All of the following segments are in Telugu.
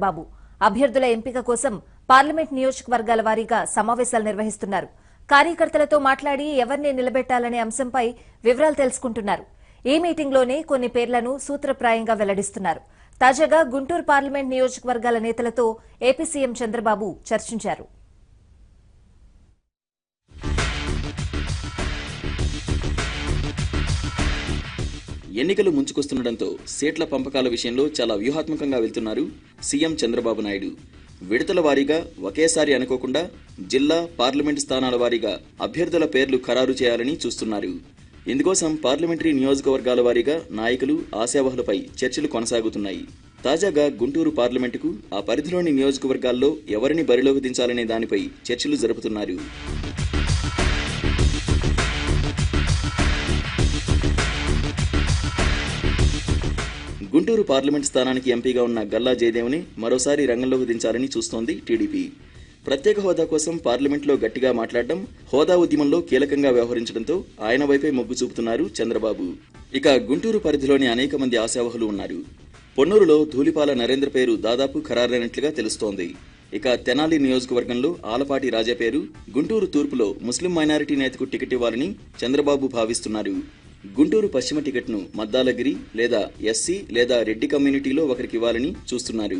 బాబు అభ్యర్థుల ఎంపిక కోసం పార్లమెంట్ నియోజకవర్గాల వారీగా సమావేశాలు నిర్వహిస్తున్నారు. కార్యకర్తలతో మాట్లాడి ఎవరిని నిలబెట్టాలనే అంశంపై వివరాలు తెలుసుకుంటున్నారు. ఈ మీటింగ్లోనే కొన్ని పేర్లను సూత్రప్రాయంగా వెల్లడిస్తున్నారు. తాజాగా గుంటూరు పార్లమెంట్ నియోజకవర్గాల నేతలతో ఏపీ సీఎం చంద్రబాబు చర్చించారు. ఎన్నికలు ముంచుకొస్తుండటంతో సీట్ల పంపకాల విషయంలో చాలా వ్యూహాత్మకంగా వెళ్తున్నారు సీఎం చంద్రబాబు నాయుడు. విడతల వారీగా ఒకేసారి అనుకోకుండా జిల్లా, పార్లమెంటు స్థానాల వారీగా అభ్యర్థుల పేర్లు ఖరారు చేయాలని చూస్తున్నారు. ఇందుకోసం పార్లమెంటరీ నియోజకవర్గాల వారీగా నాయకులు, ఆశావహులపై చర్చలు కొనసాగుతున్నాయి. తాజాగా గుంటూరు పార్లమెంటుకు ఆ పరిధిలోని నియోజకవర్గాల్లో ఎవరిని బరిలోకి దించాలనే దానిపై చర్చలు జరుపుతున్నారు. గుంటూరు పార్లమెంట్ స్థానానికి ఎంపీగా ఉన్న గల్లా జయదేవ్ని మరోసారి రంగంలోకి దించాలని చూస్తోంది టీడీపీ. ప్రత్యేక హోదా కోసం పార్లమెంట్లో గట్టిగా మాట్లాడడం, హోదా ఉద్యమంలో కీలకంగా వ్యవహరించడంతో ఆయన వైపే మొగ్గు చూపుతున్నారు చంద్రబాబు. ఇక గుంటూరు పరిధిలోని అనేక మంది ఆశావహులు ఉన్నారు. పొన్నూరులో ధూళిపాల నరేంద్ర పేరు దాదాపు ఖరారైనట్లుగా తెలుస్తోంది. ఇక తెనాలి నియోజకవర్గంలో ఆలపాటి రాజా పేరు, గుంటూరు తూర్పులో ముస్లిం మైనారిటీ నేతకు టికెట్ ఇవ్వాలని చంద్రబాబు భావిస్తున్నారు. గుంటూరు పశ్చిమ టికెట్ను మద్దాలగిరి లేదా ఎస్సీ లేదా రెడ్డి కమ్యూనిటీలో ఒకరికి ఇవ్వాలని చూస్తున్నారు.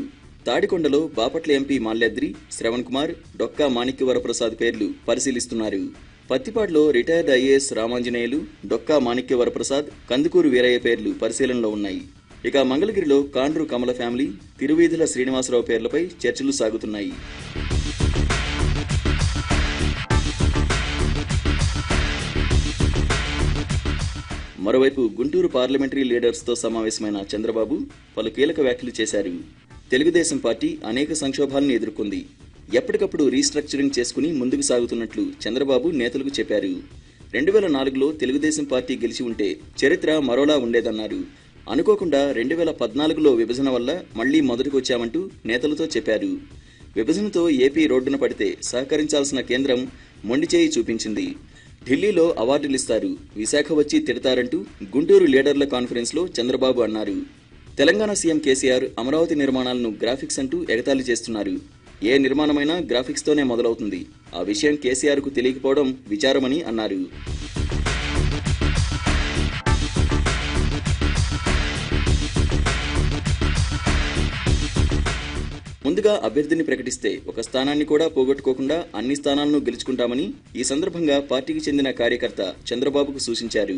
తాడికొండలో బాపట్ల ఎంపీ మాల్యాద్రి, శ్రవణ్ కుమార్, డొక్కా మాణిక్యవరప్రసాద్ పేర్లు పరిశీలిస్తున్నారు. పత్తిపాడులో రిటైర్డ్ ఐఏఎస్ రామాంజనేయులు, డొక్కా మాణిక్యవరప్రసాద్, కందుకూరు వీరయ్య పేర్లు పరిశీలనలో ఉన్నాయి. ఇక మంగళగిరిలో కాండ్రు కమల ఫ్యామిలీ, తిరువీధుల శ్రీనివాసరావు పేర్లపై చర్చలు సాగుతున్నాయి. మరోవైపు గుంటూరు పార్లమెంటరీ లీడర్స్తో సమావేశమైన చంద్రబాబు పలు కీలక వ్యాఖ్యలు చేశారు. తెలుగుదేశం పార్టీ అనేక సంక్షోభాలను ఎదుర్కొంది. ఎప్పటికప్పుడు రీస్ట్రక్చరింగ్ చేసుకుని ముందుకు సాగుతున్నట్లు చంద్రబాబు నేతలకు చెప్పారు. 2004లో తెలుగుదేశం పార్టీ గెలిచి ఉంటే చరిత్ర మరోలా ఉండేదన్నారు. అనుకోకుండా 2014లో విభజన వల్ల మళ్లీ మొదటికొచ్చామంటూ నేతలతో చెప్పారు. విభజనతో ఏపీ రోడ్డున పడితే సహకరించాల్సిన కేంద్రం మొండిచేయి చూపించింది. ఢిల్లీలో అవార్డులిస్తారు, విశాఖ వచ్చి తిడతారంటూ గుంటూరు లీడర్ల కాన్ఫరెన్స్లో చంద్రబాబు అన్నారు. తెలంగాణ సీఎం కేసీఆర్ అమరావతి నిర్మాణాలను గ్రాఫిక్స్ అంటూ ఎగతాళి చేస్తున్నారు. ఏ నిర్మాణమైనా గ్రాఫిక్స్తోనే మొదలవుతుంది. ఆ విషయం కేసీఆర్కు తెలియకపోవడం విచారమని అన్నారు. ముందుగా అభ్యర్థిని ప్రకటిస్తే ఒక స్థానాన్ని కూడా పోగొట్టుకోకుండా అన్ని స్థానాలను గెలుచుకుంటామని ఈ సందర్భంగా పార్టీకి చెందిన కార్యకర్త చంద్రబాబుకు సూచించారు.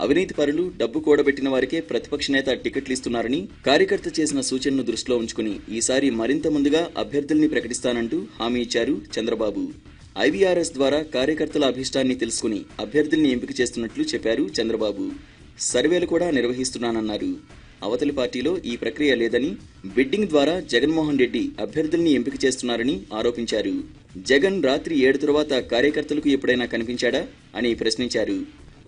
అవినీతి పరులు, డబ్బు కూడబెట్టిన వారికే ప్రతిపక్ష నేత టికెట్లు ఇస్తున్నారని కార్యకర్త చేసిన సూచనను దృష్టిలో ఉంచుకుని ఈసారి మరింత ముందుగా అభ్యర్థుల్ని ప్రకటిస్తానంటూ హామీ ఇచ్చారు చంద్రబాబు. ఐవీఆర్ఎస్ ద్వారా కార్యకర్తల అభిష్టాన్ని తెలుసుకుని అభ్యర్థుల్ని ఎంపిక చేస్తున్నట్లు చెప్పారు చంద్రబాబు. సర్వేలు కూడా నిర్వహిస్తున్నానన్నారు. అవతలి పార్టీలో ఈ ప్రక్రియ లేదని, బిడ్డింగ్ ద్వారా జగన్మోహన్ రెడ్డి అభ్యర్థుల్ని ఎంపిక చేస్తున్నారని ఆరోపించారు. జగన్ రాత్రి 7 తర్వాత కార్యకర్తలకు ఎప్పుడైనా కనిపించాడా అని ప్రశ్నించారు.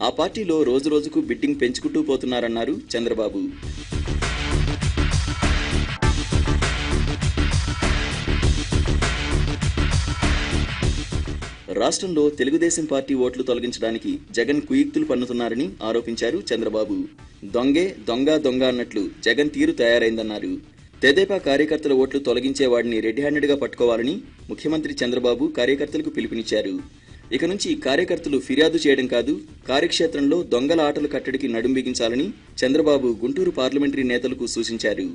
ఆ పార్టీలో రోజురోజుకు బిడ్డింగ్ పెంచుకుంటూ పోతున్నారన్నారు చంద్రబాబు. రాష్ట్రంలో తెలుగుదేశం పార్టీ ఓట్లు తొలగించడానికి జగన్ కుయుక్తులు పన్నుతున్నారని ఆరోపించారు చంద్రబాబు. దొంగ అన్నట్లు జగన్ తీరు తయారైందన్నారు. తెదేపా కార్యకర్తల ఓట్లు తొలగించే వాడిని రెడ్ హ్యాండెడ్గా పట్టుకోవాలని ముఖ్యమంత్రి చంద్రబాబు కార్యకర్తలకు పిలుపునిచ్చారు. ఇక నుంచి కార్యకర్తలు ఫిర్యాదు చేయడం కాదు, కార్యక్షేత్రంలో దొంగల ఆటలు కట్టడికి నడుం బిగించాలని చంద్రబాబు గుంటూరు పార్లమెంటరీ నేతలకు సూచించారు.